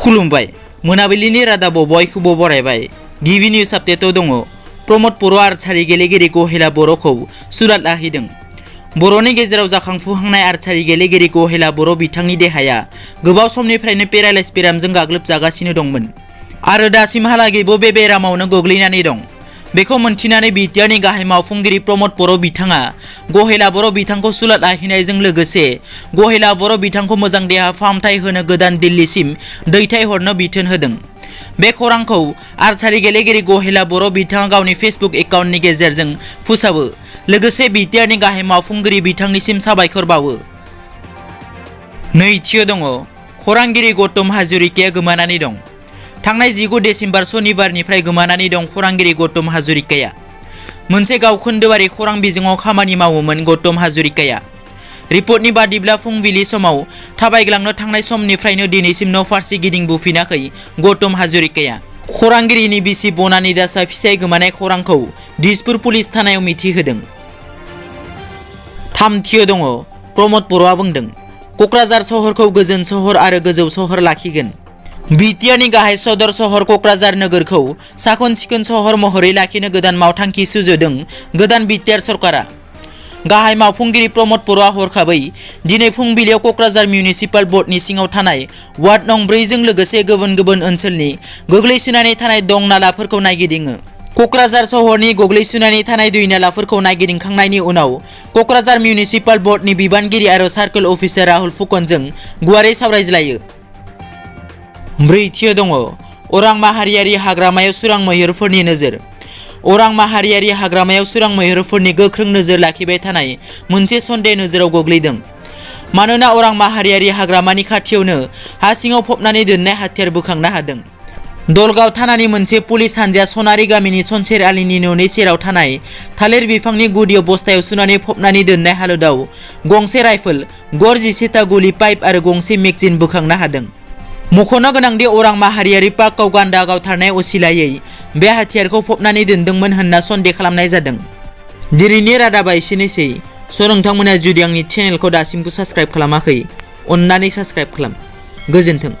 खुलुमबाय मोनाबिलिनि रादाबाव बयखौबो बरायबाय। गिबि निउज आपडेटआव दङ प्रमद बर' आर्चारि गेलेगिरि गहेला बर'खौ सुलाद लाहैदों। बर'नि गेजेराव जाखांफुहांनाय आर्चारि गेलेगिरि गहेला बर' बिथांनि देहाया गोबाव समनिफ्रायनो पेरालाइज बेरामजों गाग्लोबजागासिनो दंमोन आरो दासिमहालागैबो बे बेरामावनो गोग्लैनानै दं। बेखौ मोनथिनानै BTRनि गाहाय मावफुंगिरि प्रमद बर' बिथाङा गहेला बर' बिथांखौ सुलाद लाहैनायजों लोगोसे गहेला बर' बिथांखौ मोजां देहा फाहामथाय होनो गोदान दिल्लीसिम दैथायहरनो बिथोन होदों। बे खौरांखौ आर्चारि गेलेगिरि गहेला बर' बिथाङा गावनि फेसबुक एकाउन्टनि गेजेरजों फोसावो, लोगोसे BTRनि गाहाय मावफुंगिरि बिथांनिसिम साबायखर बावो। नैथियाव दङ खौरांगिरि गौतम हाजरिकाया गोमानानै दं। थांनाय 19 डिसेम्बर सनिबारनिफ्राय गोमानानै दं खौरांगिरि गौतम हाजरिकाया। मोनसे गावखोन्दोआरि खौरां बिजोङाव खामानि मावोमोन गौतम हाजरिकाया। रिपर्टनि बादिब्ला फुंबिलि समाव थाबायग्लांनो थांनाय समनिफ्रायनो दिनैसिम न'फारसे गिदिंबोफिनाखै गौतम हाजरिकाया। खौरांगिरिनि बिसि बनानि दासआ फिसाय गोमानाय खौरांखौ दिसपुर पुलिस थानायाव मिथिहोदों। थामथियाव दङ प्रमद बर'आ बुंदों क'क्राझार सहरखौ गोजोन सहर आरो गोजौ सहर लाखिगोन। BTRनि गाहाय सदर सहर क'क्राझार नोगोरखौ साखोन सिखोन सहर महरै लाखिनो गोदान मावथांखि सुजुदों गोदान BTR सरकारा। गाहाय मावफुंगिरि प्रमद बर'आ हरखाबै दिनै फुंबिलियाव क'क्राझार मिउनिसिपाल बर्डनि सिङाव थानाय वार्ड नं 4 जों लोगोसे गुबुन गुबुन ओनसोलनि गोग्लैसोनानै थानाय दं नालाफोरखौ नायगिदिङो। क'क्राझार सहरनि गोग्लैसोनानै थानाय दै नालाफोरखौ नायगिदिंखांनायनि उनाव क'क्राझार मिउनिसिपाल बर्डनि बिबानगिरि आरो सार्कोल अफिसार राहुल फुकनजों गुवारै सावरायज्लायो। ब्रैथियाव दङ अरां माहारियारि हाग्रामायाव सुरां मैहुरफोरनि नोजोर। अरां माहारियारि हाग्रामायाव सुरां मैहुरफोरनि गोख्रों नोजोर लाखिबाय थानाय मोनसे सन्देह नोजोराव गोग्लैदों। मानोना अरां माहारियारि हाग्रामानि खाथियावनो हा सिङाव फबनानै दोननाय हाथियार बोखांनो हादों। दलगाव थानानि मोनसे पुलिस हानजाया सनारि गामिनि सनसेर आलीनि न'नि सेराव थानाय थालिर बिफांनि गुदियाव बस्थायाव सुनानै फबनानै दोननाय हालोदाव गंसे राइफल, गर 17 ता गुलि पाइप आरो गंसे मेगजिन बोखांनो हादों। मख'नो गोनांदि अरां माहारियारि पार्कआव गान्दा गावथारनाय असिलायै बे हाथियारखौ फबनानै दोनदोंमोन होनना सन्देह खालामनाय जादों। दिनैनि रादाबा एसेनोसै। नोंथांमोना जुदि आंनि चेनेलखौ दासिमबो साबस्क्राइब खालामाखै, अन्नानै साबस्क्राइब खालाम। गोजोन्थों।